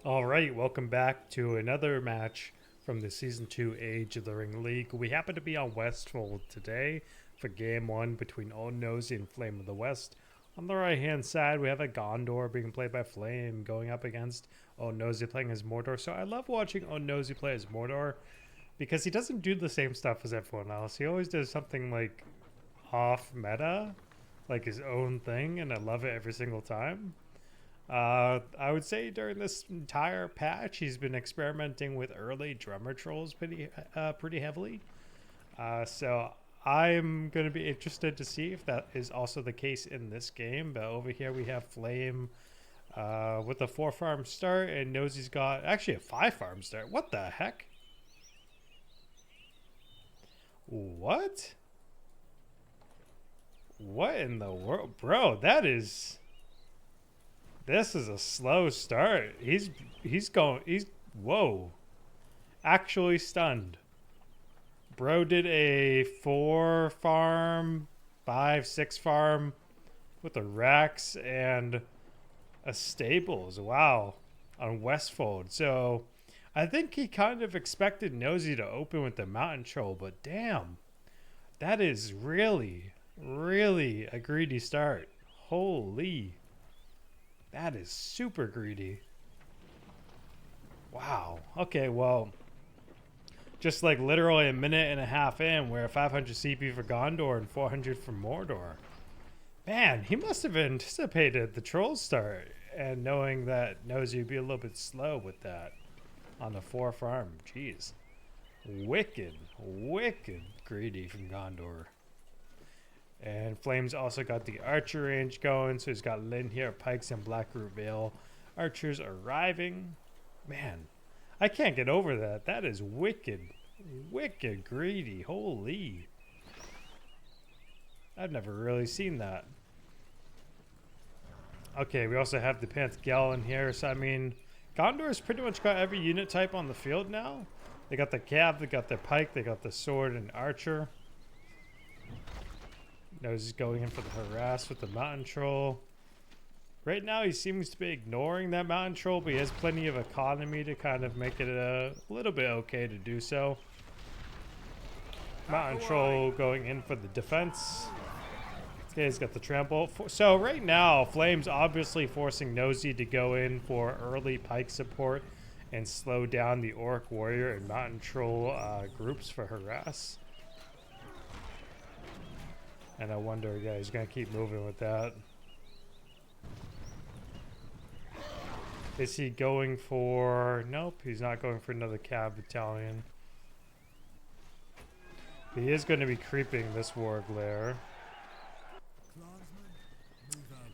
All right, welcome back to another match from the Season 2 Age of the Ring League. We happen to be on Westfold today for Game 1 between Old Nosey and Flame of the West. On the right-hand side, we have a Gondor being played by Flame going up against Old Nosey playing as Mordor. So I love watching Old Nosey play as Mordor because he doesn't do the same stuff as everyone else. He always does something like off meta, like his own thing, and I love it every single time. I would say during this entire patch, he's been experimenting with early drummer trolls pretty heavily. So I'm going to be interested to see if that is also the case in this game. But over here we have Flame with a 4-farm start, and Nosey's got actually a 5-farm start. What the heck? What? What in the world? Bro, this is a slow start. He's whoa. Actually stunned. Bro did a 4-farm, 5-6 farm with a Rex and a Stables. Wow. On Westfold. So I think he kind of expected Nosey to open with the Mountain Troll, but damn. That is really a greedy start. Holy. That is super greedy. Wow. Okay, well, just like literally a minute and a half in, we're 500 CP for Gondor and 400 for Mordor. Man, he must have anticipated the troll start and knowing that Nosey would be a little bit slow with that on the 4-farm. Jeez. Wicked greedy from Gondor. And Flame's also got the archer range going, so he's got Lyn here, pikes, and Blackroot Vale. Archers arriving. Man, I can't get over that. That is wicked greedy. Holy. I've never really seen that. Okay, we also have the Panth in here. So, I mean, Gondor's pretty much got every unit type on the field now. They got the cav, they got their pike, they got the sword and archer. He's going in for the harass with the mountain troll. Right now he seems to be ignoring that mountain troll, but he has plenty of economy to kind of make it a little bit okay to do so. Mountain troll going in for the defense. Okay, he's got the trample. So right now, Flame's obviously forcing Nosey to go in for early pike support and slow down the orc warrior and mountain troll groups for harass. And I wonder, yeah, he's going to keep moving with that. Is he going for... Nope, he's not going for another cav battalion. He is going to be creeping this war glare.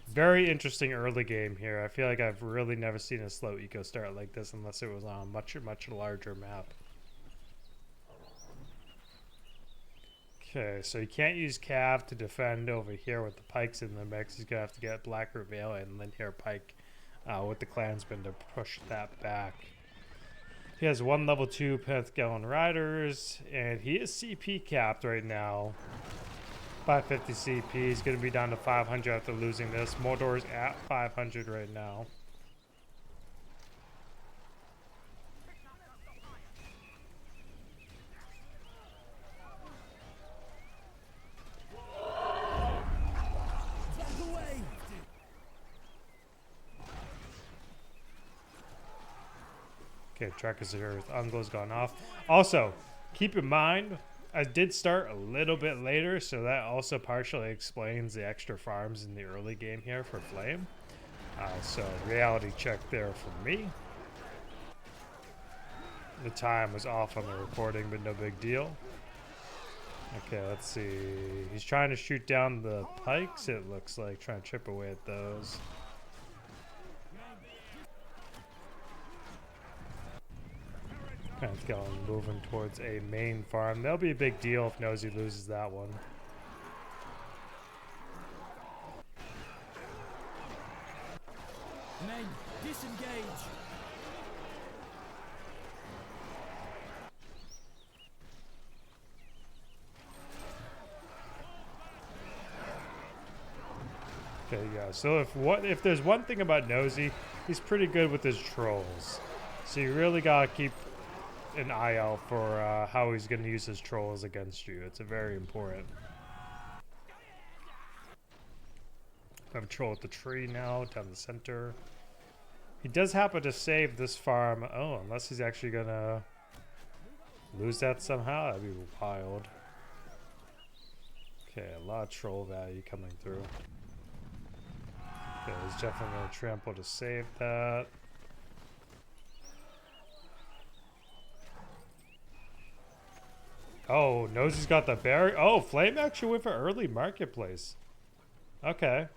Very interesting early game here. I feel like I've really never seen a slow eco start like this unless it was on a much larger map. Okay, so you can't use Cav to defend over here with the pikes in the mix. He's going to have to get Blackroot Vale and Lynn Pike with the clansmen to push that back. He has 1 level 2 Panth Riders, and he is CP capped right now. 550 CP. He's going to be down to 500 after losing this. Mordor's at 500 right now. Okay, Trackers Earth. Unglo's gone off. Also, keep in mind, I did start a little bit later, so that also partially explains the extra farms in the early game here for Flame. So, reality check there for me. The time was off on the recording, but no big deal. Okay, let's see. He's trying to shoot down the pikes, it looks like. Trying to chip away at those. Pantheon moving towards a main farm. That'll be a big deal if Nosey loses that one. Men, disengage! Okay, yeah. So if there's one thing about Nosey, he's pretty good with his trolls. So you really gotta keep an eye out for how he's gonna use his trolls against you. It's a very important. I have a troll at the tree now, down the center. He does happen to save this farm. Oh, unless he's actually gonna lose that somehow, that'd be wild. Okay, a lot of troll value coming through. Okay, he's definitely gonna trample to save that. Oh, Nosey's got the berry. Oh, Flame actually went for early marketplace. Okay.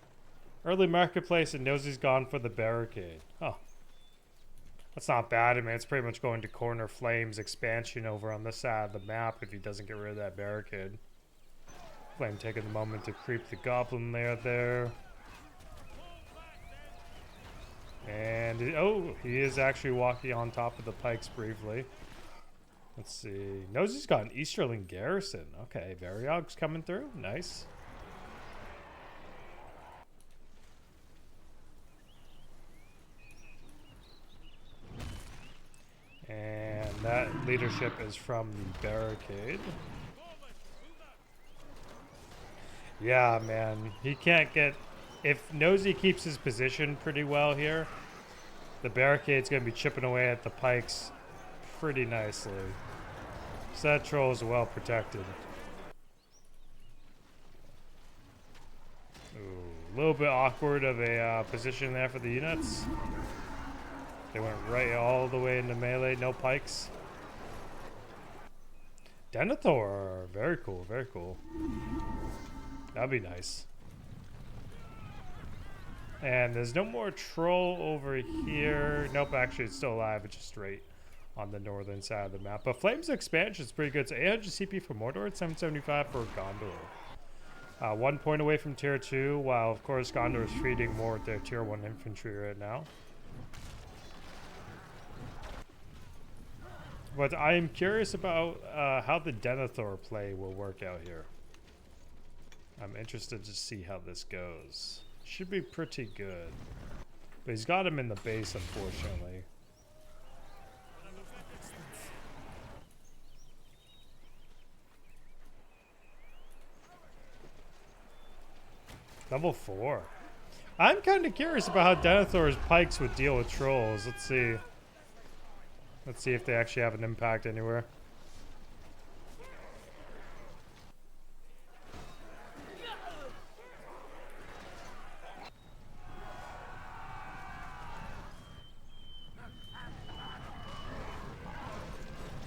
Early marketplace and Nosey's gone for the barricade. Oh. That's not bad. I mean, it's pretty much going to corner Flame's expansion over on this side of the map if he doesn't get rid of that barricade. Flame taking the moment to creep the goblin lair there. And, oh, he is actually walking on top of the pikes briefly. Let's see. Nosey's got an Easterling garrison. Okay, Variog's coming through. Nice. And that leadership is from the barricade. Yeah, man. He can't get... If Nosey keeps his position pretty well here, the barricade's going to be chipping away at the pikes pretty nicely. So that troll is well protected. Ooh, a little bit awkward of a position there for the units. They went right all the way into melee, no pikes. Denethor, very cool, very cool. That'd be nice. And there's no more troll over here. Nope, actually it's still alive, it's just straight on the northern side of the map. But Flame's expansion is pretty good. So 800 CP for Mordor, 775 for Gondor. 1 point away from tier 2, while of course Gondor is feeding more with their tier 1 infantry right now. But I am curious about how the Denethor play will work out here. I'm interested to see how this goes. Should be pretty good. But he's got him in the base, unfortunately. Level 4. I'm kind of curious about how Denethor's pikes would deal with trolls. Let's see. Let's see if they actually have an impact anywhere.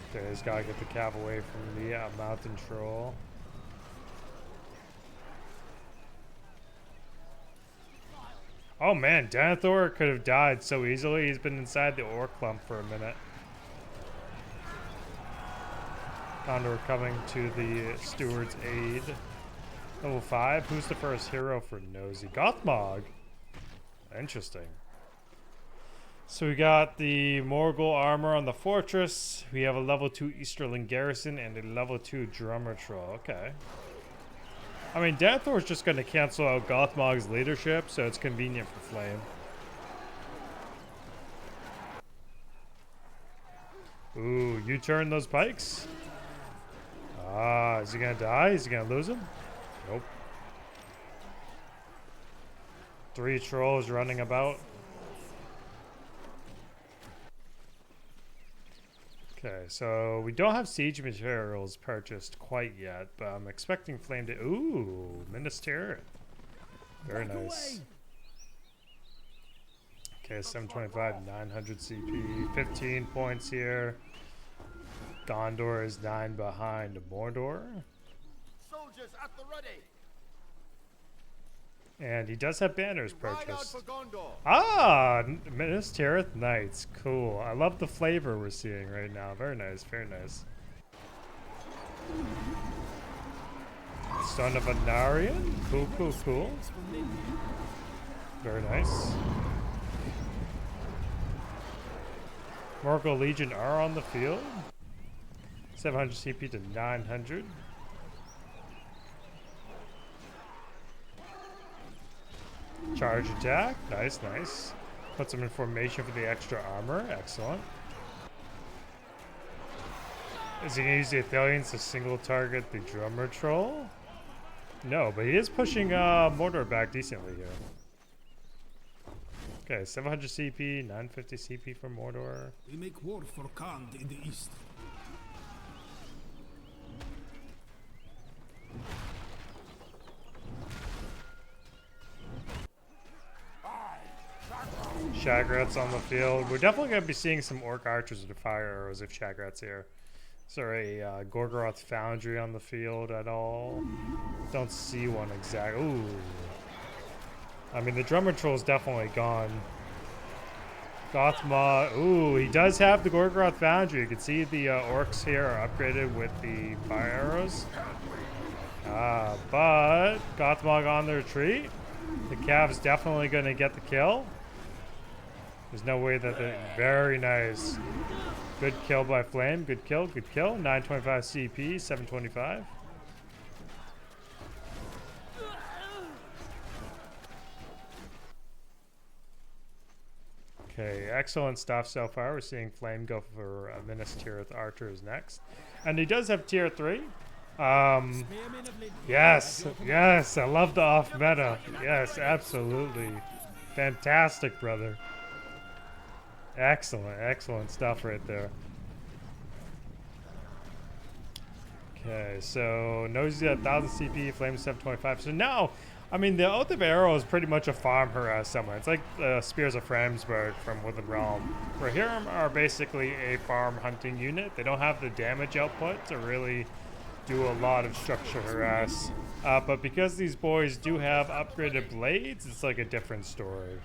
Okay, he's got to get the cav away from the mountain troll. Oh man, Denethor could have died so easily. He's been inside the ore clump for a minute. Gondor coming to the steward's aid. Level 5. Who's the first hero for Nosey? Gothmog. Interesting. So we got the Morgul armor on the fortress. We have a level 2 Easterling garrison and a level 2 drummer troll. Okay. I mean, Denethor's just going to cancel out Gothmog's leadership, so it's convenient for Flame. Ooh, you turn those pikes? Ah, is he going to die? Is he going to lose him? Nope. 3 trolls running about. Okay, so we don't have siege materials purchased quite yet, but I'm expecting Flame to... Ooh, Minister. Very nice. Okay, 725, 900 CP, 15 points here. Gondor is 9 behind Mordor. Soldiers at the ready. And he does have banners Ride out purchased. for Gondor. Ah, Minas Tirith Knights. Cool. I love the flavor we're seeing right now. Very nice, very nice. Son of a Narian. Cool, cool, cool. Very nice. Morgul Legion are on the field. 700 CP to 900. Charge attack. Nice, nice. Put some in formation for the extra armor. Excellent. Is he going to use the Athelians to single target the drummer troll? No, but he is pushing Mordor back decently here. Okay, 700 CP, 950 CP for Mordor. We make war for Khan in the east. Shagrat's on the field. We're definitely going to be seeing some orc archers with fire arrows if Shagrat's here. Is there a Gorgoroth foundry on the field at all? Don't see one exactly. Ooh. I mean, the drummer troll's definitely gone. Gothma. Ooh, he does have the Gorgoroth foundry. You can see the orcs here are upgraded with the fire arrows. But Gothmog on the retreat. The Cav's definitely going to get the kill. There's no way that they're very nice. Good kill by Flame. Good kill. Good kill. 925 CP. 725. Okay, excellent stuff so far. We're seeing Flame go for Minas Tirith Archers next. And he does have tier 3. Yes, yes, I love the off meta. Yes, absolutely. Fantastic, brother. Excellent, excellent stuff right there. Okay, so Nosey at 1000 CP, Flame 725. So now, I mean, the Oath of Arrow is pretty much a farm harass summon. It's like the Spears of Framsburg from Woodland Realm, where here are basically a farm hunting unit. They don't have the damage output to really do a lot of structure harass. But because these boys do have upgraded blades, it's like a different story.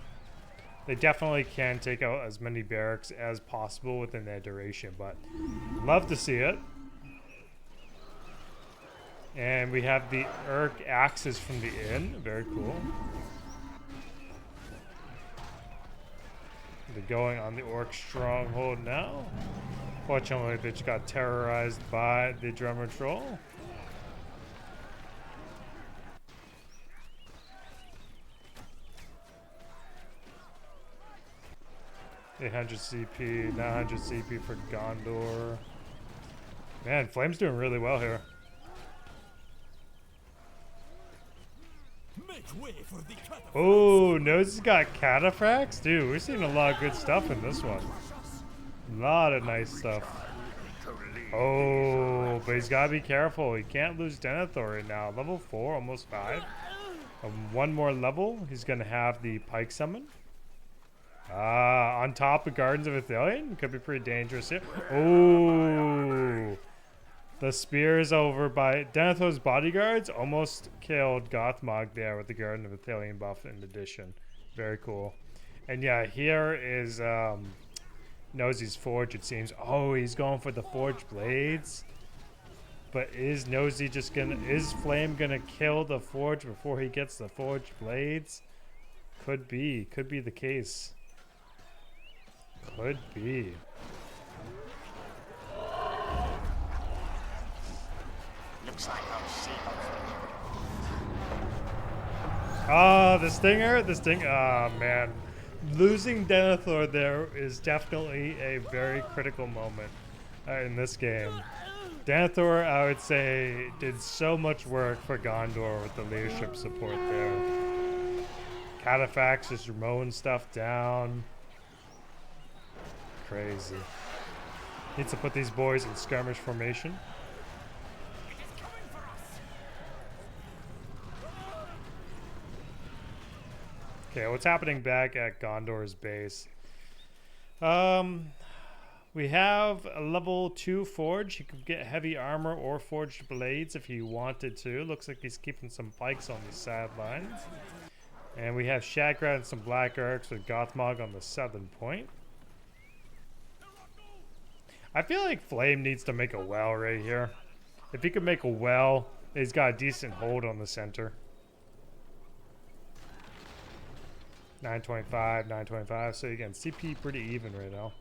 They definitely can take out as many barracks as possible within their duration, but love to see it. And we have the Urk axes from the inn. Very cool. They're going on the Orc stronghold now. Fortunately, they just got terrorized by the drummer troll. $800 CP, 900 CP for Gondor. Man, Flame's doing really well here. Oh, Nosey's got cataphracts? Dude, we're seeing a lot of good stuff in this one. A lot of nice stuff. Oh, but he's got to be careful. He can't lose Denethor right now. Level 4, almost 5. One more level, he's going to have the Pike Summon. On top of Gardens of Athelion. Could be pretty dangerous here. Oh, the spears over by Denethor's bodyguards almost killed Gothmog there with the Garden of Athelion buff in addition. Very cool. And yeah, here is Nosey's Forge, it seems. Oh, he's going for the Forged Blades. But is Nosey just gonna, is Flame gonna kill the Forge before he gets the Forged Blades? Could be the case. Could be. Looks like those seagulls. Oh, the stinger, oh man. Losing Denethor there is definitely a very critical moment in this game. Denethor, I would say, did so much work for Gondor with the leadership support there. Cataphax is mowing stuff down. Crazy. Needs to put these boys in skirmish formation. Okay, what's happening back at Gondor's base? We have a level 2 forge. You could get heavy armor or forged blades if you wanted to. Looks like he's keeping some pikes on the sidelines. And we have Shagrat and some black orcs with Gothmog on the southern point. I feel like Flame needs to make a well right here. If he could make a well, he's got a decent hold on the center. 925, 925. So again, CP pretty even right now.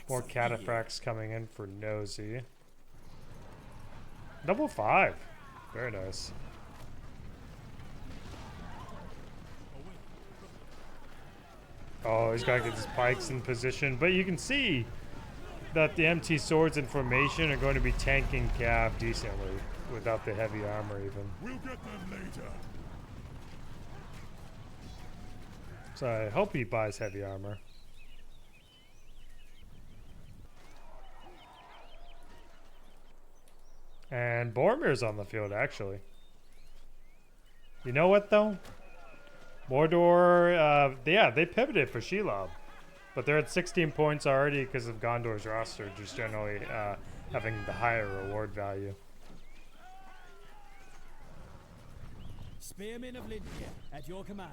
More cataphracts coming in for Nosey. Level 5. Very nice. Oh, he's got to get his pikes in position. But you can see that the MT swords in formation are going to be tanking Cav decently without the heavy armor even. We'll get them later. So I hope he buys heavy armor. And Boromir's on the field, actually. You know what, though? Mordor, yeah, they pivoted for Shelob. But they're at 16 points already because of Gondor's roster, just generally having the higher reward value. Spearmen of Lindya, at your command.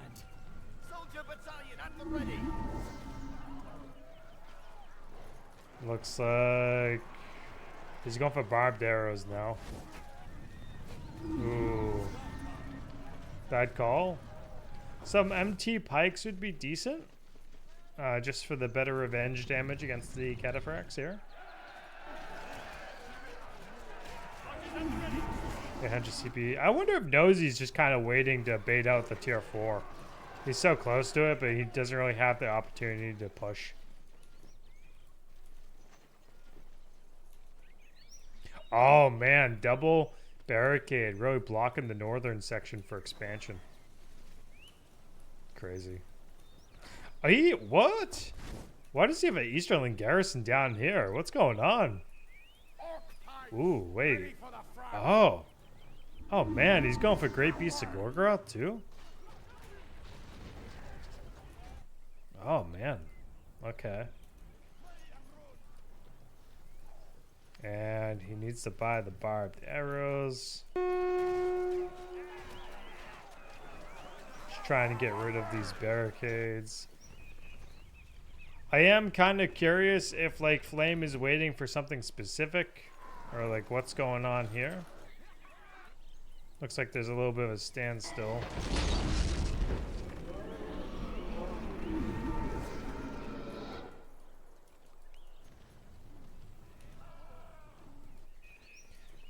Soldier battalion at the ready. Looks like he's going for barbed arrows now. Ooh. Bad call. Some MT pikes would be decent. Just for the better revenge damage against the cataphracts here. 800 CP. I wonder if Nosey's just kind of waiting to bait out the tier 4. He's so close to it, but he doesn't really have the opportunity to push. Oh man, double barricade, really blocking the northern section for expansion. Crazy. What? Why does he have an Easterling garrison down here? What's going on? Ooh, wait. Oh. Oh man, he's going for Great Beast of Gorgoroth too? Oh man. Okay. And he needs to buy the barbed arrows. Just trying to get rid of these barricades. I am kind of curious if like Flame is waiting for something specific or like what's going on here. Looks like there's a little bit of a standstill.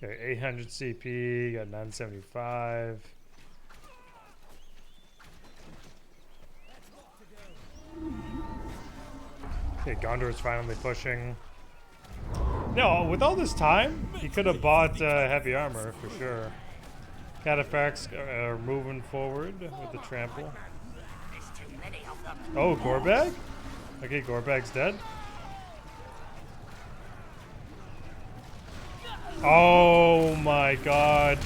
Okay, 800 CP, got 975. Okay, Gondor's finally pushing. No, with all this time, he could have bought heavy armor for sure. Cataphracts are moving forward with the trample. Oh, Gorbag? Okay, Gorbag's dead. Oh my god.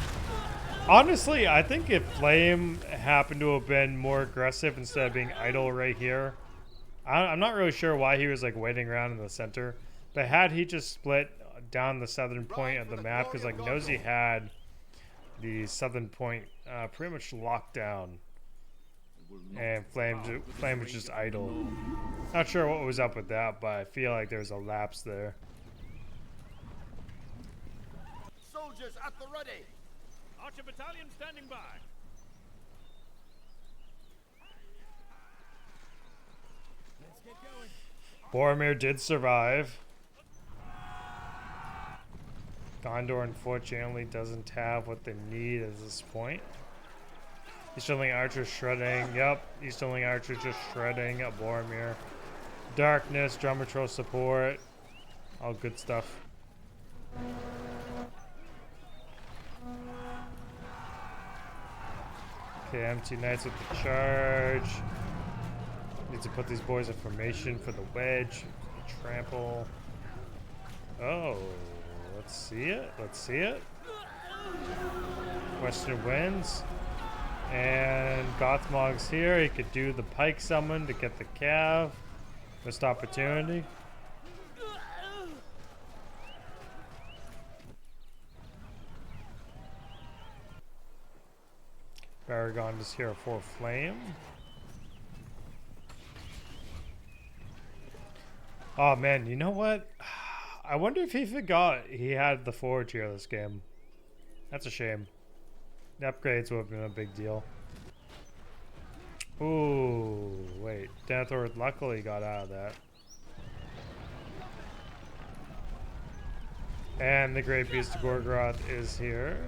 Honestly, I think if Flame happened to have been more aggressive instead of being idle right here, I'm not really sure why he was like waiting around in the center. But had he just split down the southern point of the map, because like Nosey had the southern point pretty much locked down. And Flame was just idle. Not sure what was up with that, but I feel like there was a lapse there. Soldiers at the ready. Archer battalion standing by. Let's get going. Boromir did survive. Gondor unfortunately doesn't have what they need at this point. Easterling Archer shredding. Yep, Easterling Archer just shredding at Boromir. Darkness, Drum Patrol support. All good stuff. Okay, empty Knights with the charge. Need to put these boys in formation for the wedge. The trample. Oh, let's see it. Let's see it. Western wins. And Gothmog's here. He could do the pike summon to get the cav. Missed opportunity. Baragon is here for Flame. Oh man, you know what? I wonder if he forgot he had the forge here this game. That's a shame. The upgrades would have been a big deal. Ooh, wait. Denethor luckily got out of that. And the Great Beast of Gorgoroth is here.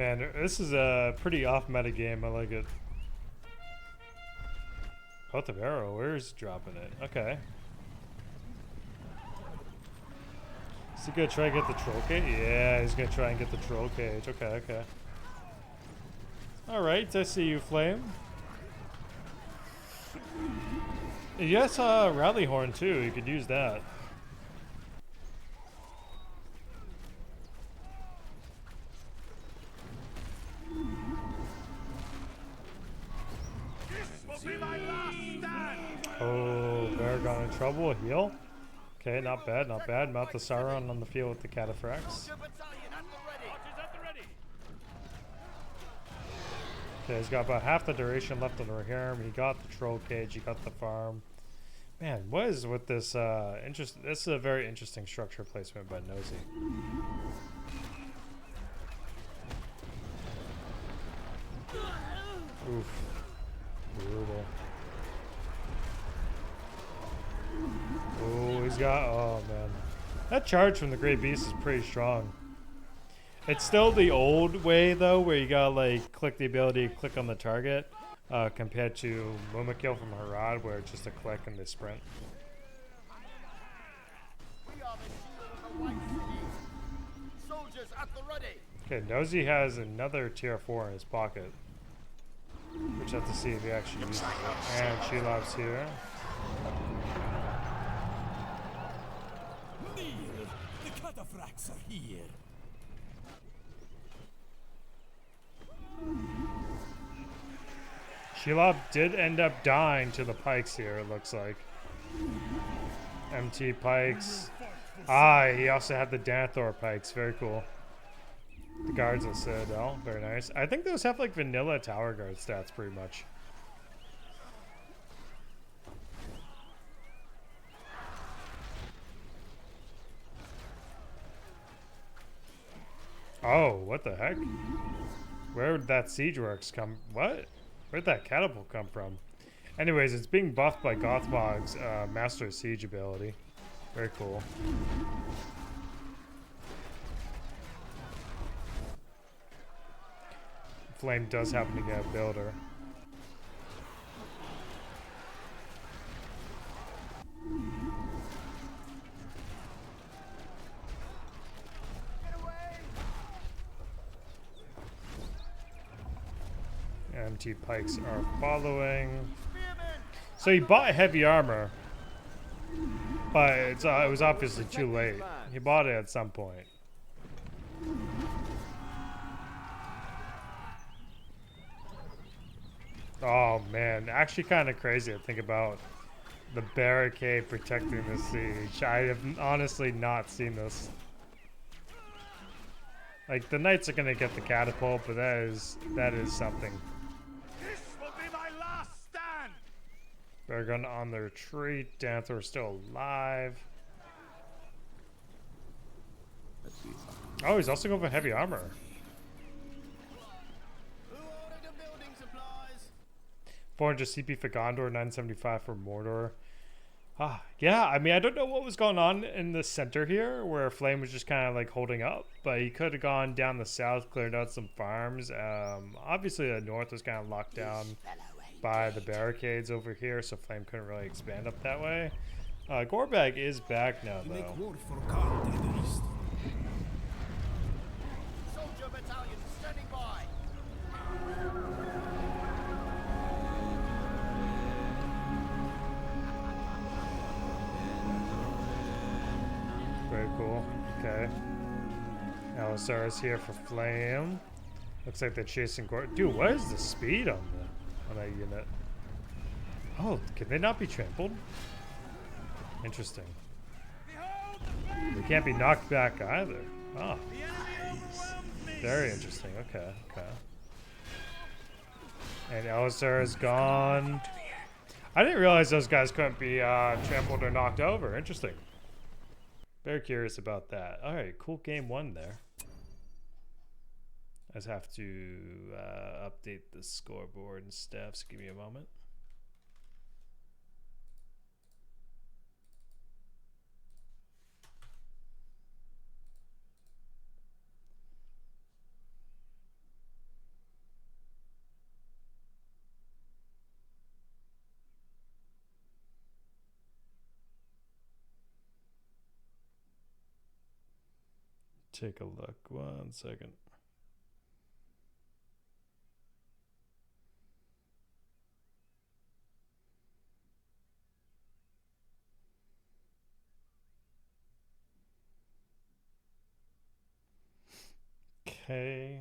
Man, this is a pretty off-meta game. I like it. Oath of Arrow, where's dropping it? Okay. Is he gonna try and get the troll cage? Yeah, he's gonna try and get the troll cage. Okay, okay. Alright, I see you, Flame. Yes, Rally Horn too. You could use that. Oh, Baragon in trouble. A heal. Okay, not bad, not bad. Mount the Sauron on the field with the Cataphracts. Okay, he's got about half the duration left on the Lorien. He got the troll cage. He got the farm. Man, what is with this? This is a very interesting structure placement by Nosey. Oof, brutal. Oh, he's got. Oh man, that charge from the Great Beast is pretty strong. It's still the old way though, where you gotta like click the ability to click on the target, compared to Mumakil from Harad, where it's just a click and they sprint. We are the shield of the White City. Soldiers at the ready. Okay, Nosey has another tier 4 in his pocket, which I have to see if he actually uses it. And Shelob's here. The cataphracts are here. Shelob did end up dying to the pikes here, it looks like. MT pikes. Ah, he also had the Danthor pikes. Very cool. The guards of Citadel. Very nice. I think those have like vanilla tower guard stats pretty much. Oh, what the heck? Where would that siege works come? What? Where'd that catapult come from? Anyways, it's being buffed by Gothmog's Master of Siege ability. Very cool. Flame does happen to get a builder. MT pikes are following. So he bought heavy armor, but it was obviously too late. He bought it at some point. Oh man, actually kind of crazy to think about the barricade protecting the siege. I have honestly not seen this. Like the knights are gonna get the catapult, but that is something. This will be my last stand. Baragon on the retreat. Danthor still alive. Oh, he's also going for heavy armor. Who ordered the building supplies? 400 CP for Gondor, 975 for Mordor. Yeah, I mean, I don't know what was going on in the center here, where Flame was just kind of like holding up, but he could have gone down the south, cleared out some farms. Obviously, the north was kind of locked down by the barricades over here, so Flame couldn't really expand up that way. Gorbag is back now, We make though. war for Khand in the east. Soldier battalion standing by. Very cool. Okay. Alisar's here for Flame. Looks like they're chasing Gror. Dude, what is the speed on that unit? Oh, can they not be trampled? Interesting. They can't be knocked back either. Oh. Very interesting. Okay, okay. And Alisar is gone. I didn't realize those guys couldn't be trampled or knocked over. Interesting. Very curious about that. All right, cool game one there. I just have to update the scoreboard and stuff, so give me a moment. take a look. 1 second. Okay.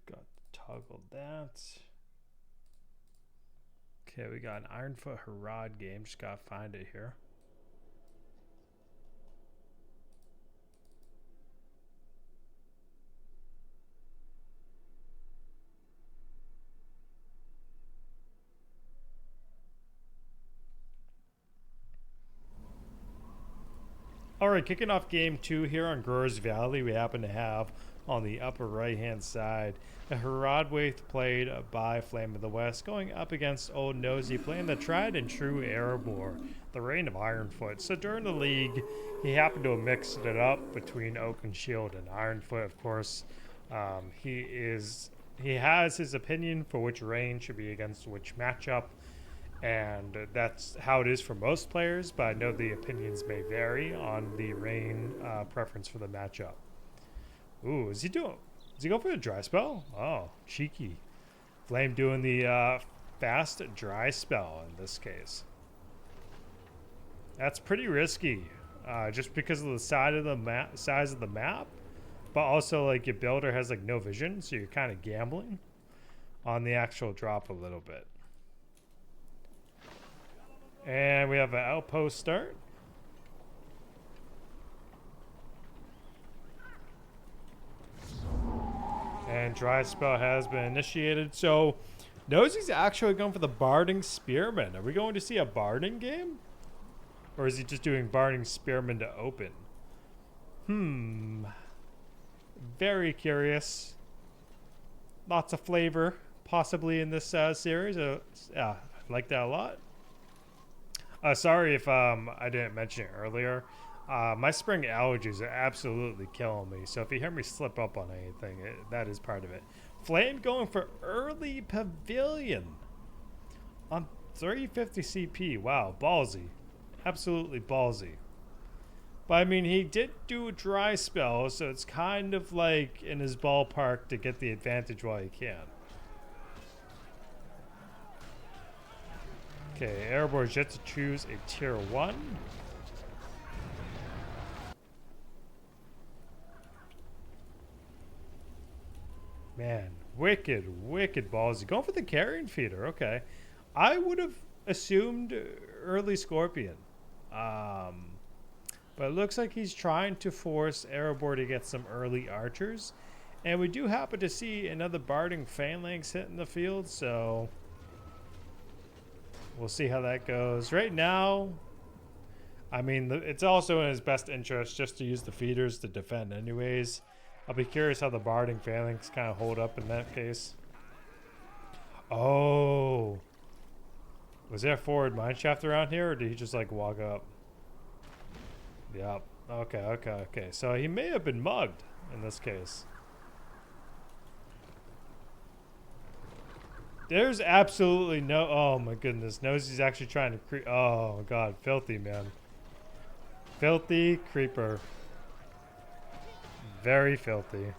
Forgot to toggle that. Okay, we got an Ironfoot Harad game. Just gotta find it here. All right, kicking off game 2 here on Gror's Valley. We happen to have on the upper right-hand side a Haradwaith played by Flameofthewest going up against Old Nosey playing the tried and true Erebor, the Reign of Ironfoot. So during the league, he happened to have mixed it up between Oak and Shield and Ironfoot. Of course, he has his opinion for which Reign should be against which matchup. And that's how it is for most players, but I know the opinions may vary on the Reign preference for the matchup. Ooh, is he going for the dry spell? Oh, cheeky. Flame doing the fast dry spell in this case. That's pretty risky, just because of the size of the map, but also like your builder has like no vision, so you're kind of gambling on the actual drop a little bit. And we have an outpost start. And dry spell has been initiated. So Nosey's actually going for the Barding Spearman. Are we going to see a Barding game? Or is he just doing Barding Spearman to open? Very curious. Lots of flavor possibly in this series. Yeah, I like that a lot. Sorry if I didn't mention it earlier. My spring allergies are absolutely killing me. So if you hear me slip up on anything, that is part of it. Flame going for early Pavilion on 350 CP. Wow, ballsy. Absolutely ballsy. But I mean, he did do a dry spell, so it's kind of like in his ballpark to get the advantage while he can. Okay, Erebor yet to choose a tier 1. Man, wicked ballsy. Going for the carrion feeder, okay. I would have assumed early Scorpion. But it looks like he's trying to force Erebor to get some early archers. And we do happen to see another Barding Phalanx hitting the field, so we'll see how that goes. Right now, I mean, it's also in his best interest just to use the feeders to defend anyways. I'll be curious how the Barding Phalanx kind of hold up in that case. Oh. Was there a forward mineshaft around here, or did he just, like, walk up? Yep. Okay. So he may have been mugged in this case. There's absolutely no... Oh, my goodness. Nosey's actually trying to creep... Oh, God. Filthy, man. Filthy creeper. Very filthy.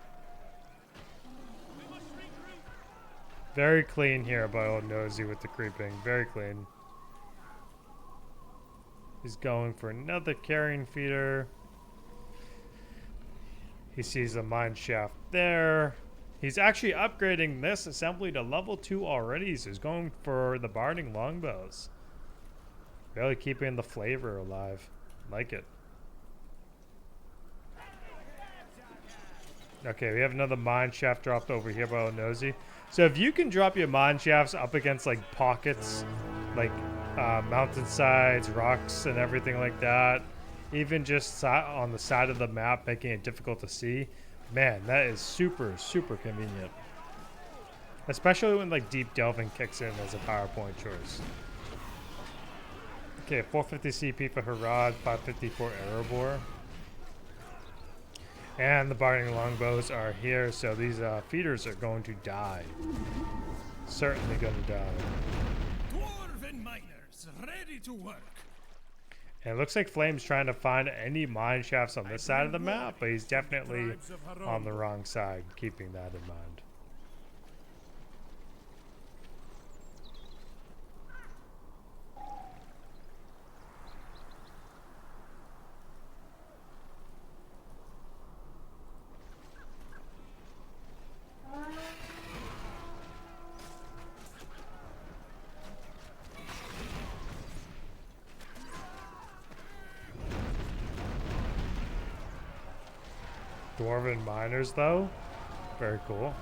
Very clean here by old Nosey with the creeping. Very clean. He's going for another carrion feeder. He sees a mine shaft there. He's actually upgrading this assembly to level 2 already, so he's going for the Barding longbows. Really keeping the flavor alive. Like it. Okay, we have another mine shaft dropped over here by old Nosey. So if you can drop your mine shafts up against like pockets, like mountainsides, rocks, and everything like that, even just on the side of the map, making it difficult to see, man, that is super convenient. Especially when like deep delving kicks in as a PowerPoint choice. Okay, 450 CP for Harad, 550 for Erebor. And the Barding Longbows are here, so these feeders are going to die. Certainly going to die. Dwarven miners, ready to work. And it looks like Flame's trying to find any mine shafts on this side of the map, but he's definitely on the wrong side, keeping that in mind. Dwarven miners, though, very cool.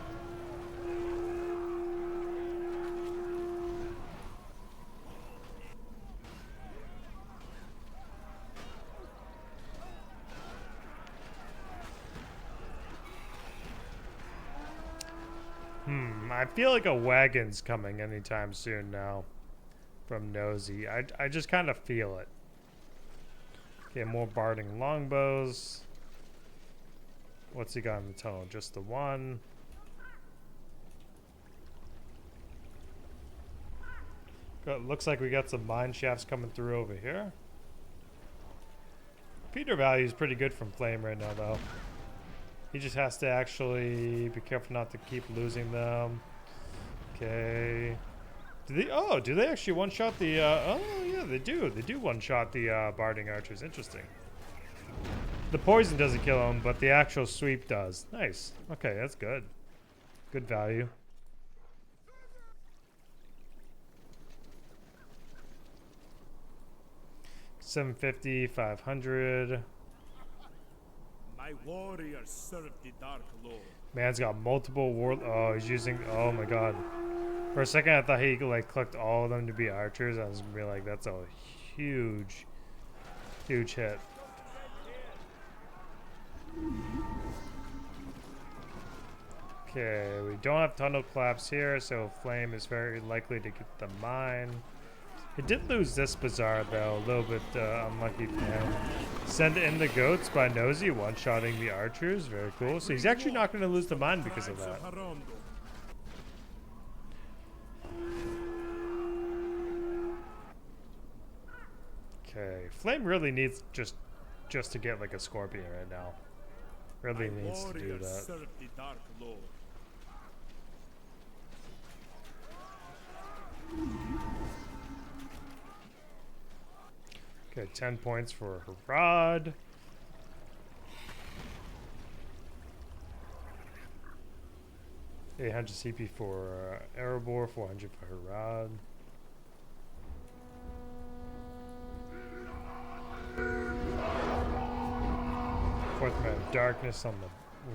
I feel like a wagon's coming anytime soon now from Nosey. I just kind of feel it. Okay, more Barding Longbows. What's he got in the tunnel? Just the one. Looks like we got some mine shafts coming through over here. Feeder value is pretty good from Flame right now, though. He just has to actually be careful not to keep losing them. Okay. Do they actually one-shot the, oh yeah, they do. They do one-shot the Barding Archers. Interesting. The poison doesn't kill him, but the actual sweep does. Nice. Okay, that's good. Good value. $750, $500. My warriors serve the Dark Lord. Man's got multiple war. Oh, he's using. Oh my god. For a second, I thought he like clicked all of them to be archers. I was gonna be like, that's a huge, huge hit. Okay, we don't have tunnel collapse here, so Flame is very likely to get the mine. It did lose this bazaar though, a little bit unlucky for him. Send in the goats by Nosey, one-shotting the archers, very cool. So he's actually not going to lose the mine because of that. Okay, Flame really needs just to get like a scorpion right now. Really needs to do that. Okay, 10 points for Harad. $800 CP for Erebor, 400 for Harad. Fourth Man of Darkness on the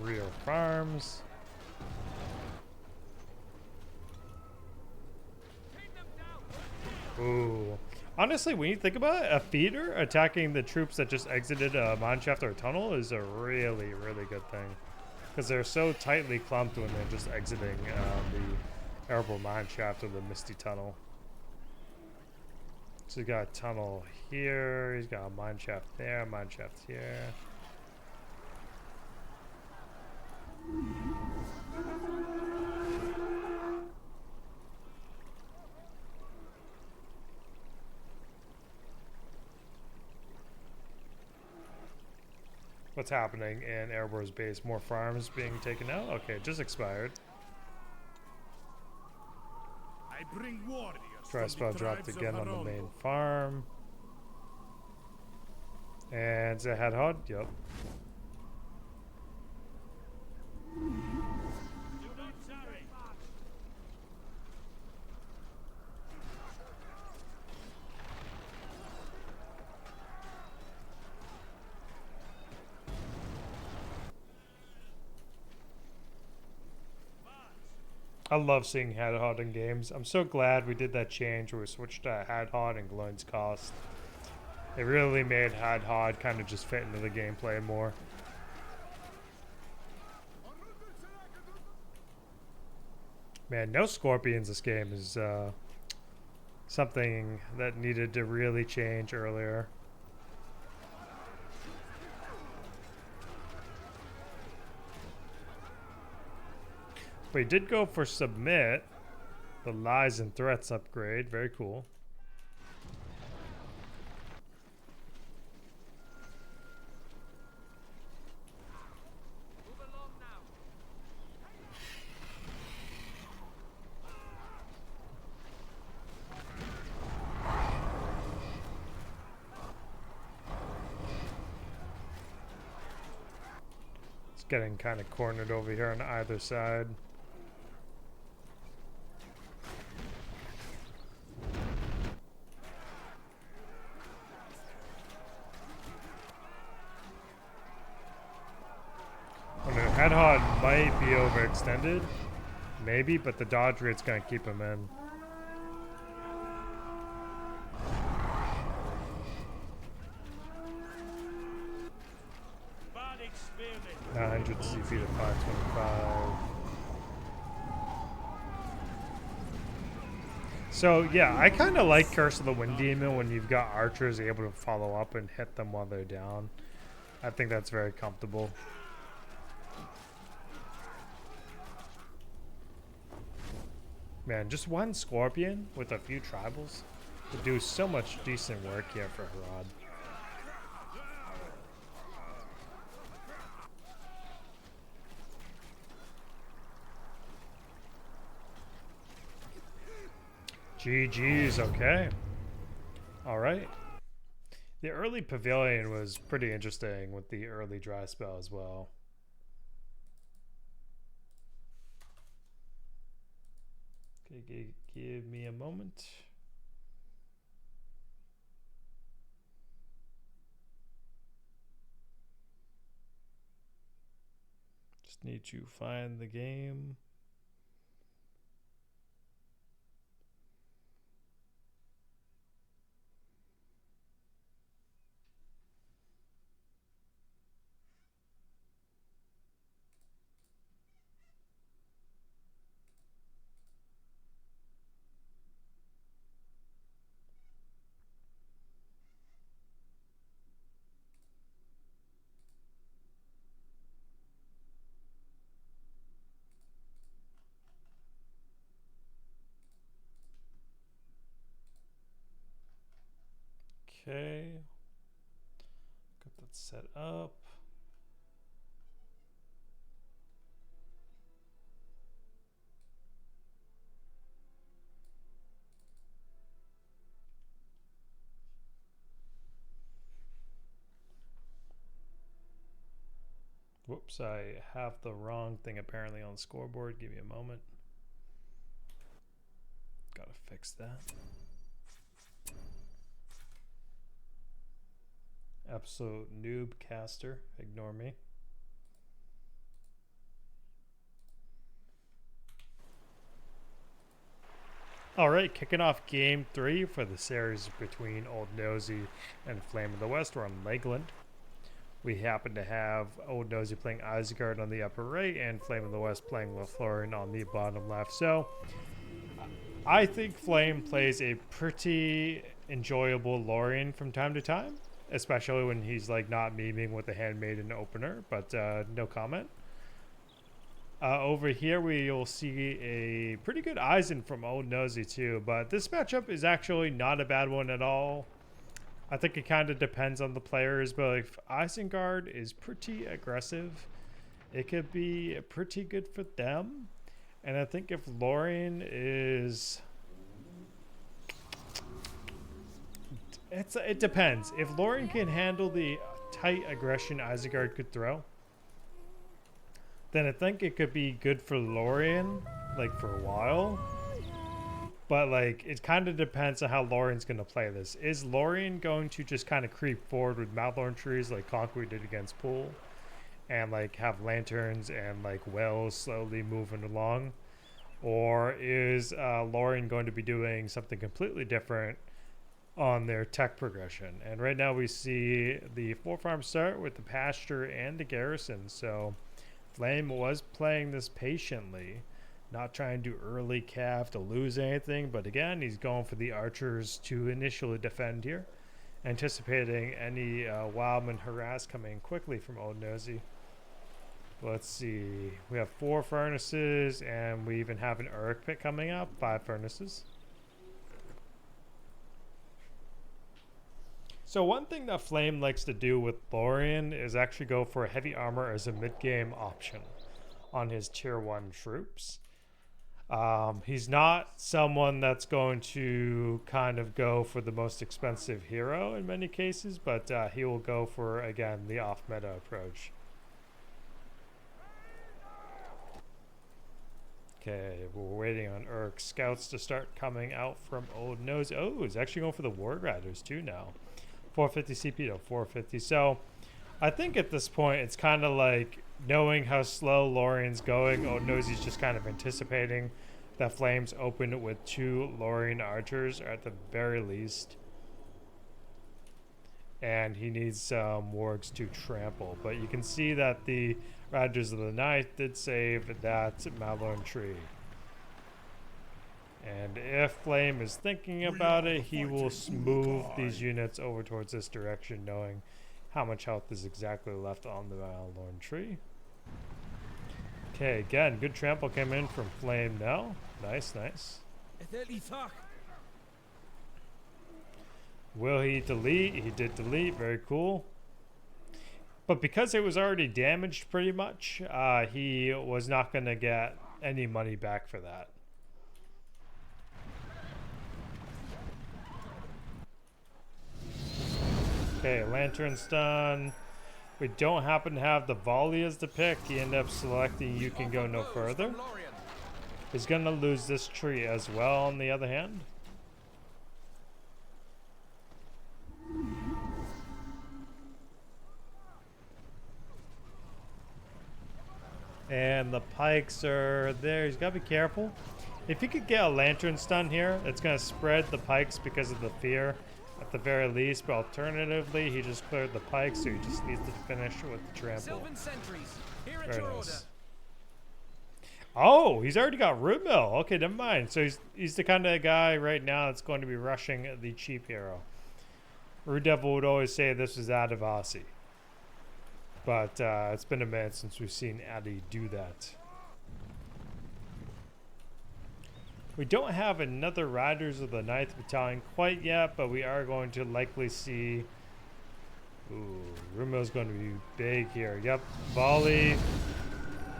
rear farms. Ooh. Honestly, when you think about it, a feeder attacking the troops that just exited a mineshaft or a tunnel is a really, really good thing. Because they're so tightly clumped when they're just exiting the Erebor mineshaft or the Misty Tunnel. So he's got a tunnel here, he's got a mineshaft there, mineshaft here. What's happening in Erebor's base? More farms being taken out? Okay, it just expired. I bring warriors. Dry spell dropped again on the main farm. And is it Hadhod? Yep. I love seeing Hadhod in games. I'm so glad we did that change where we switched to Hadhod and Gloin's Cost. It really made Hadhod kind of just fit into the gameplay more. Man, no scorpions this game is something that needed to really change earlier. But he did go for submit. The lies and threats upgrade. Very cool. It's getting kind of cornered over here on either side. Harad might be overextended, maybe, but the dodge rate's gonna keep him in. Bad experiment. 900 CP to 525. So yeah, I kind of like Curse of the Wind Demon when you've got archers able to follow up and hit them while they're down. I think that's very comfortable. Man, just one Scorpion with a few tribals would do so much decent work here for Harad. GG's, okay. Alright. The early Pavilion was pretty interesting with the early dry spell as well. Okay, give me a moment. Just need to find the game. Okay, got that set up. Whoops, I have the wrong thing apparently on the scoreboard. Give me a moment. Gotta fix that. Absolute noob caster. Ignore me. Alright, kicking off game 3 for the series between Old Nosey and Flameofthewest. We're on Laeglind. We happen to have Old Nosey playing Isengard on the upper right and Flameofthewest playing Lothlorien on the bottom left. So, I think Flame plays a pretty enjoyable Lorien from time to time, especially when he's like not memeing with the Handmaiden opener, but no comment. Over here we will see a pretty good Eisen from Old Nosey too, but this matchup is actually not a bad one at all. I think it kind of depends on the players, but if Isengard is pretty aggressive, it could be pretty good for them. And I think if Lorien is... It depends. If Lorien can handle the tight aggression Isengard could throw, then I think it could be good for Lorien, like, for a while. But, like, it kind of depends on how Lorien's going to play this. Is Lorien going to just kind of creep forward with Mouthorn trees like Conqueror did against Pool? And, like, have lanterns and, like, wells slowly moving along? Or is Lorien going to be doing something completely different on their tech progression? And right now we see the 4 farms start with the pasture and the garrison. So Flame was playing this patiently. Not trying to early calf to lose anything, but again, he's going for the archers to initially defend here, anticipating any wildman harass coming quickly from Old Nosey. Let's see. We have 4 furnaces, and we even have an Uruk pit coming up. 5 furnaces. So one thing that Flame likes to do with Lorien is actually go for heavy armor as a mid-game option on his tier 1 troops. He's not someone that's going to kind of go for the most expensive hero in many cases, but he will go for, again, the off-meta approach. Okay, we're waiting on Uruk scouts to start coming out from Old Nosey. Oh, he's actually going for the Ward Riders too now. 450 CP to 450. So I think at this point it's kind of like knowing how slow Lorien's going. Old Nosey's just kind of anticipating that Flames open with 2 Lorien archers at the very least. And he needs some wargs to trample. But you can see that the Riders of the Night did save that Malorn tree. And if Flame is thinking about it, he will move these units over towards this direction, knowing how much health is exactly left on the Malorn tree. Okay, again, good trample came in from Flame now. Nice, nice. Will he delete? He did delete. Very cool. But because it was already damaged pretty much, he was not going to get any money back for that. Okay, Lantern's done. We don't happen to have the volley as the pick. He ended up selecting You Can Go No Further. He's going to lose this tree as well, on the other hand. And the pikes are there. He's got to be careful. If he could get a lantern stun here, it's going to spread the pikes because of the fear at the very least. But alternatively, he just cleared the pikes, so he just needs to finish with the trample. Very nice. Oh, he's already got Root Mill. Okay, never mind. So he's the kind of guy right now that's going to be rushing the cheap hero. Rude Devil would always say this was Adivasi. But it's been a minute since we've seen Addy do that. We don't have another Riders of the 9th Battalion quite yet, but we are going to likely see... Ooh, Rumil's going to be big here. Yep, volley,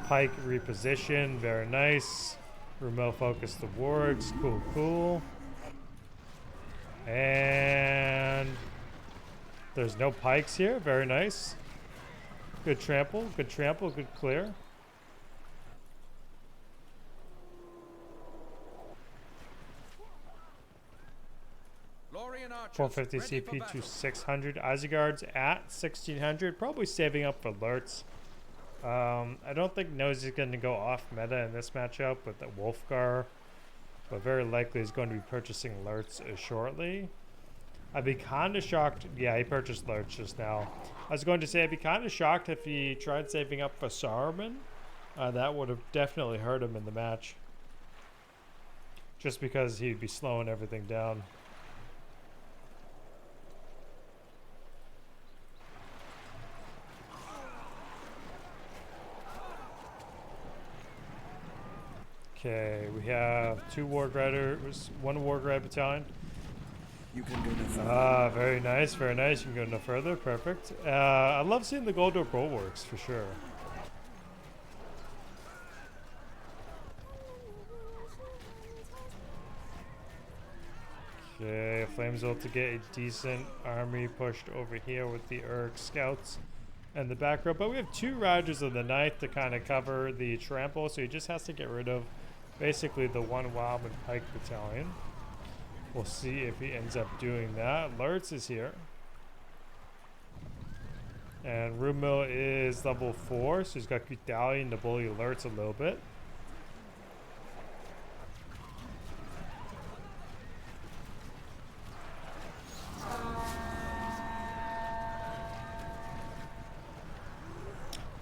pike reposition, very nice. Rumil focus the wargs, cool, cool. And there's no pikes here, very nice. Good trample, good clear. Lorien archers, 450 CP to 600. Isengard's at 1600, probably saving up for alerts. I don't think Nosey's going to go off meta in this matchup with the Wolfgar, but very likely he's going to be purchasing alerts shortly. I'd be kind of shocked. Yeah, he purchased alerts just now. I was going to say I'd be kind of shocked if he tried saving up for Saruman. That would have definitely hurt him in the match. Just because he'd be slowing everything down. Okay, we have 2 Warg Riders, 1 Warg Rider battalion. You can go no further. Very nice, very nice. You can go no further. Perfect. I love seeing the Gondor bulwarks for sure. Okay, Flames able to get a decent army pushed over here with the Uruk scouts and the back row. But we have 2 Riders of the 9th to kind of cover the trample, so he just has to get rid of basically the 1 Wildman Pike battalion. We'll see if he ends up doing that. Lurtz is here. And Rumil is level 4, so he's got Gudalion to bully Lurtz a little bit.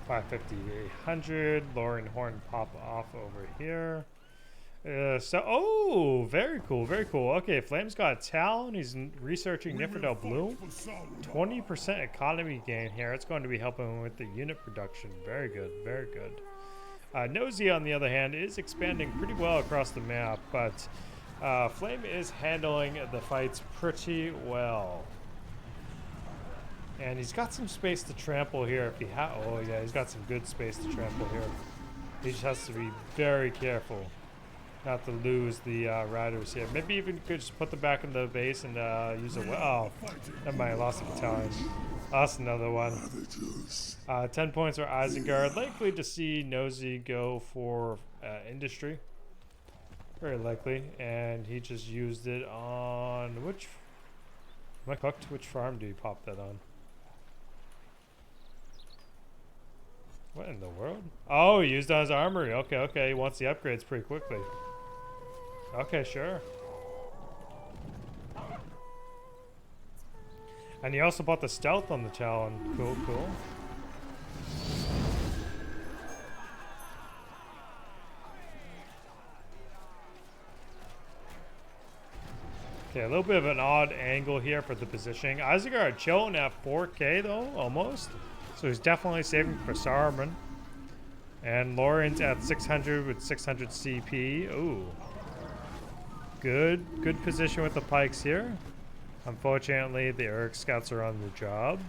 $550, $800. Lorien Horn pop off over here. Oh, very cool, very cool. Okay, Flame's got a Talon. He's researching Nifredel Bloom. 20% economy gain here. It's going to be helping him with the unit production. Very good, very good. Nosey, on the other hand, is expanding pretty well across the map, but Flame is handling the fights pretty well. And he's got some space to trample here if he oh yeah, he's got some good space to trample here. He just has to be very careful not to lose the riders here. Maybe even could just put them back in the base and use a oh, never mind, I lost a battalion. Lost another one. 10 points for Isengard. Likely to see Nosey go for industry. Very likely. And he just used it on which am I cooked? Which farm do you pop that on? What in the world? Oh, he used it on his armory. Okay, okay. He wants the upgrades pretty quickly. Okay, sure. And he also bought the stealth on the Talon. Cool, cool. Okay, a little bit of an odd angle here for the positioning. Isengard chilling at 4K though, almost. So he's definitely saving for Saruman. And Lorien's at 600 with 600 CP. Ooh. Good position with the pikes here. Unfortunately, the Uruk scouts are on the job.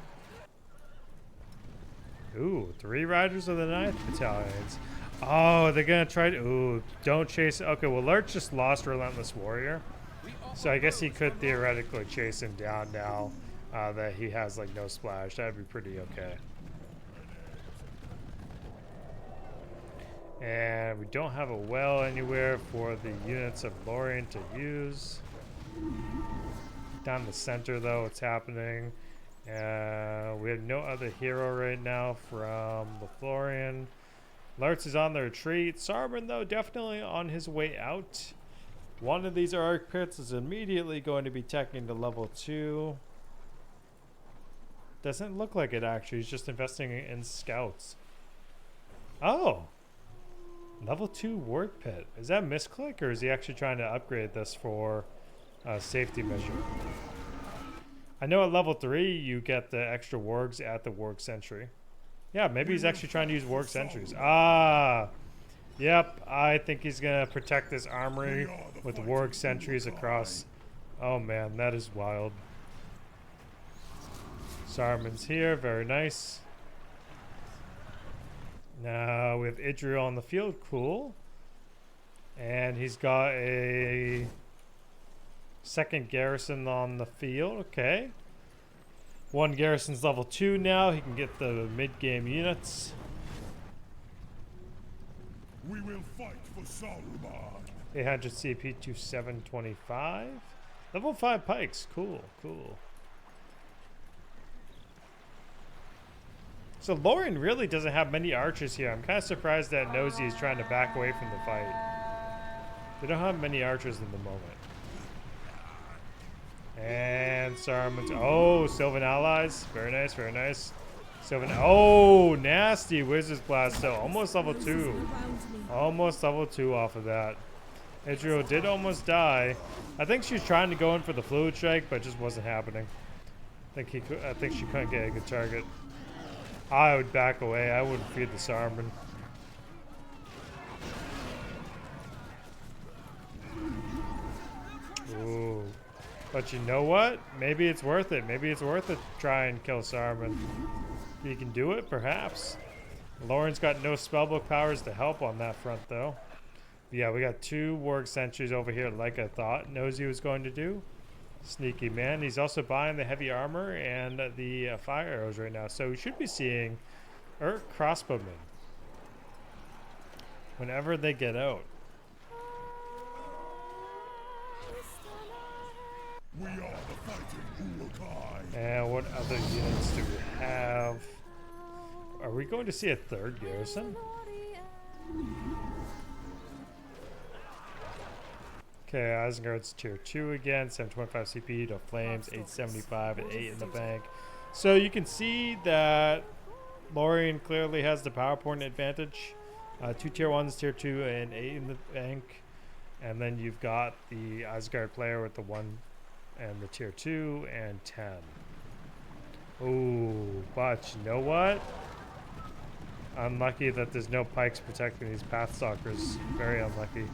Ooh, 3 riders of the 9th battalions. Oh, they're gonna try to, ooh, don't chase. Okay, well, Lurch just lost Relentless Warrior. So I guess he could theoretically chase him down now that he has like no splash. That'd be pretty okay. And we don't have a well anywhere for the units of Lorien to use. Down the center though, it's happening. We have no other hero right now from Lothlorien. Lurtz is on the retreat. Saruman though, definitely on his way out. One of these arc pits is immediately going to be teching to level 2. Doesn't look like it actually. He's just investing in scouts. Oh! Level 2 work pit. Is that misclick or is he actually trying to upgrade this for safety measure? I know at level 3 you get the extra wargs at the warg sentry. Yeah, maybe he's actually trying to use warg sentries. Ah! Yep, I think he's gonna protect this armory with warg sentries across. Oh man, that is wild. Saruman's here, very nice. Now we have Idril on the field, cool. And he's got a second garrison on the field, okay. One garrison's level 2 now, he can get the mid-game units. We will fight for Saruman. 800 CP to 725. Level 5 pikes, cool, cool. So Lorien really doesn't have many archers here. I'm kind of surprised that Nosey is trying to back away from the fight. They don't have many archers in the moment. And Saruman's, oh, Sylvan allies. Very nice, very nice. Sylvan, oh, nasty Wizard's Blast. So almost level 2. Almost level 2 off of that. Idril did almost die. I think she was trying to go in for the Fluid Strike, but it just wasn't happening. I think she couldn't get a good target. I would back away. I wouldn't feed the Saruman. Ooh. But you know what? Maybe it's worth it. Maybe it's worth it to try and kill Saruman. If you can do it, perhaps. Lorien's got no spellbook powers to help on that front, though. But yeah, we got 2 warg sentries over here like I thought Nosey was going to do. Sneaky man. He's also buying the heavy armor and the fire arrows right now. So we should be seeing crossbowmen whenever they get out. We are the fighting Urukai. And what other units do we have? Are we going to see a 3rd garrison? Okay, Isengard's tier 2 again, 725 CP to Flames, 875 and 8 in the bank. So you can see that Lorien clearly has the power point advantage. 2 tier 1s, tier 2, and 8 in the bank. And then you've got the Isengard player with the 1 and the tier 2 and 10. Ooh, but you know what? Unlucky that there's no pikes protecting these Pathstalkers. Very unlucky.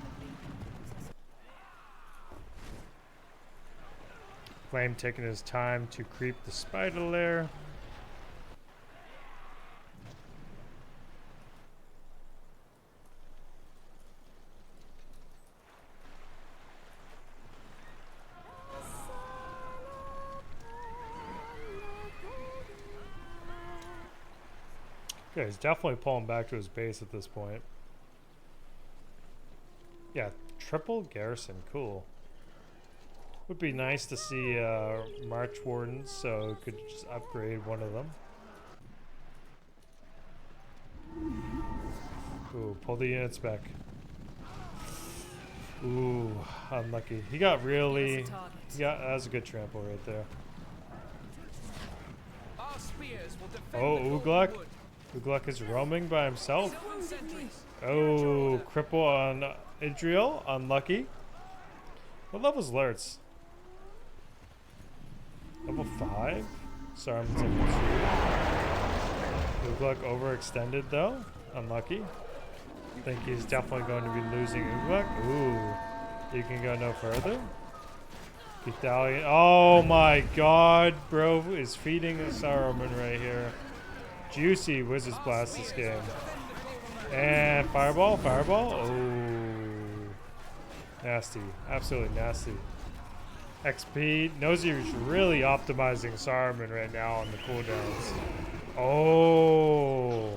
Flame taking his time to creep the spider lair. Okay, he's definitely pulling back to his base at this point. Yeah, triple garrison, cool. Would be nice to see March Wardens, so could just upgrade one of them. Ooh, pull the units back. Ooh, unlucky. He got really... Yeah, that was a good trample right there. Oh, Ugluk. Ugluk is roaming by himself. Oh, cripple on Idriel. Unlucky. What level's Lurtz? Level 5? Saruman's level 2. Ugluk overextended though. Unlucky. I think he's definitely going to be losing Ugluk. Ooh. You can go no further. Ithalian. Oh my god, bro is feeding a Saruman right here. Juicy Wizard's Blast this game. And Fireball, Fireball. Oh. Nasty. Absolutely nasty. XP. Nosey is really optimizing Saruman right now on the cooldowns. Oh.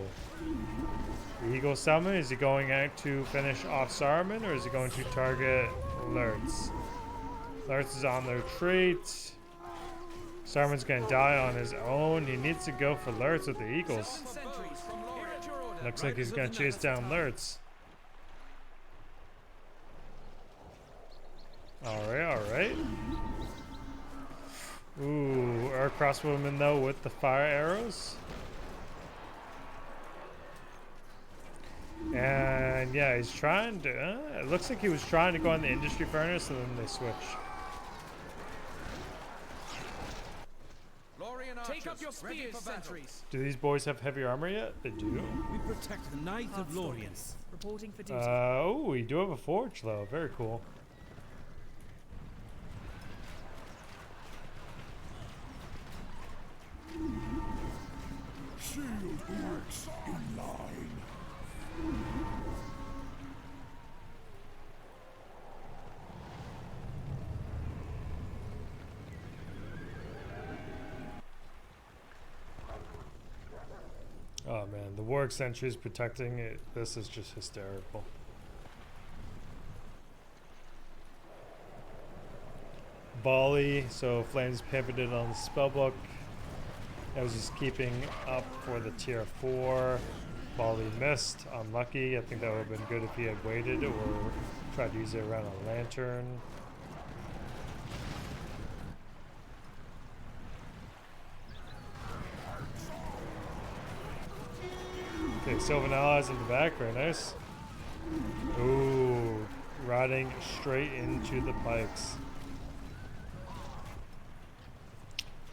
Eagle Summon. Is he going out to finish off Saruman or is he going to target Lurtz? Lurtz is on their retreat. Saruman's gonna die on his own. He needs to go for Lurtz with the Eagles. Looks like he's gonna chase down Lurtz. Alright, alright. Ooh, our crossbowman though with the fire arrows. And yeah, he's trying to, it looks like he was trying to go on the industry furnace and then they switch. Take up your spears, sentries. Do these boys have heavy armor yet? They do. We protect the Knights of Lorien. Reporting for duty. Oh, we do have a forge though. Very cool. Shield orcs in line. Oh man, the Warwick sentries protecting it. This is just hysterical. Volley, so Flames pivoted on the spellbook. I was just keeping up for the tier 4. Volley missed, unlucky. I think that would have been good if he had waited or tried to use it around a lantern. Okay, Sylvan allies in the back, very nice. Ooh, riding straight into the pikes.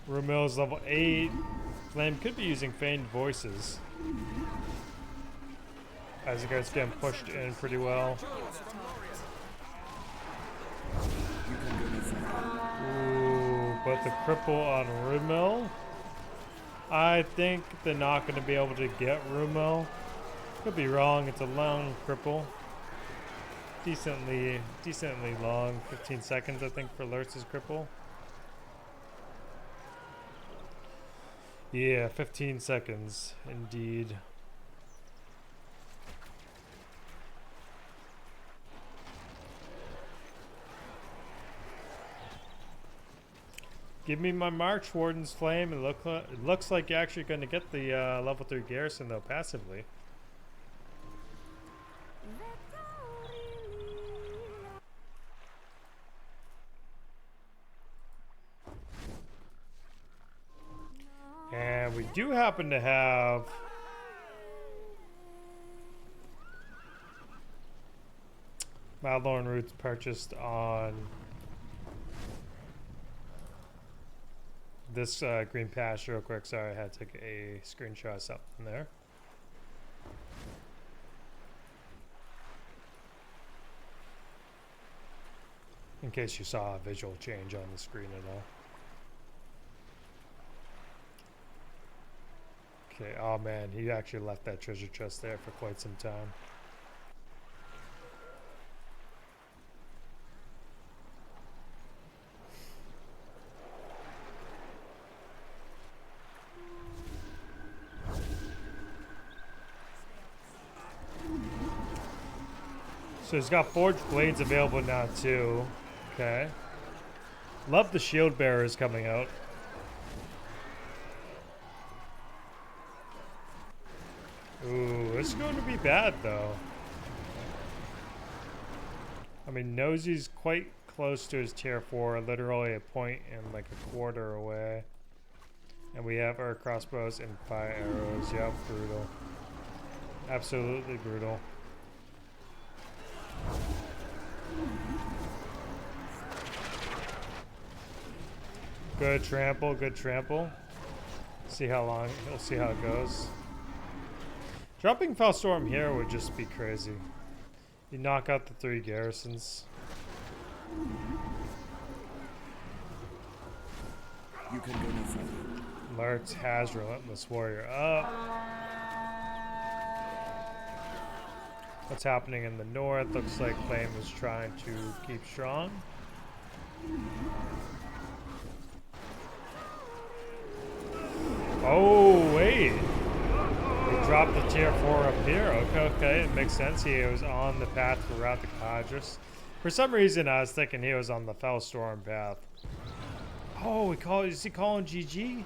Rumil is level 8. Flame could be using feigned voices. Isengard's getting pushed in pretty well. Ooh, but the cripple on Rumil. I think they're not going to be able to get Rumil. Could be wrong. It's a long cripple. Decently long. 15 seconds, I think, for Lurtz's cripple. Yeah, 15 seconds, indeed. Give me my March Warden's Flame. It looks like you're actually going to get the level 3 garrison, though, passively. And we do happen to have Lothlorien roots purchased on this green pasture real quick. Sorry, I had to take a screenshot of something there. In case you saw a visual change on the screen at all. Okay, oh man, he actually left that treasure chest there for quite some time. So he's got forged blades available now too. Okay. Love the shield bearers coming out. Ooh, this is going to be bad though. I mean, Nosey's quite close to his tier 4, literally a point and like a quarter away. And we have our crossbows and fire arrows. Yep, brutal. Absolutely brutal. Good trample, good trample. See how long, we'll see how it goes. Dropping Fellstorm here would just be crazy. You knock out the 3 garrisons. You can go no further. Lurks has Relentless Warrior up. What's happening in the north? Looks like Flame is trying to keep strong. Oh, wait. We dropped the tier 4 up here. Okay, okay. It makes sense. He was on the path for Wrath of Kadris. For some reason, I was thinking he was on the Fellstorm path. Oh, is he calling GG?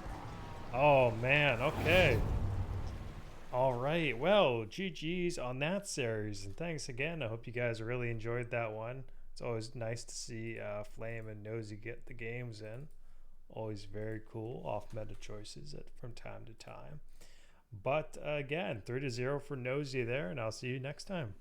Oh, man. Okay. All right. Well, GG's on that series. And thanks again. I hope you guys really enjoyed that one. It's always nice to see Flame and Nosey get the games in. Always very cool off-meta choices from time to time. But again, 3-0 for Nosey there, and I'll see you next time.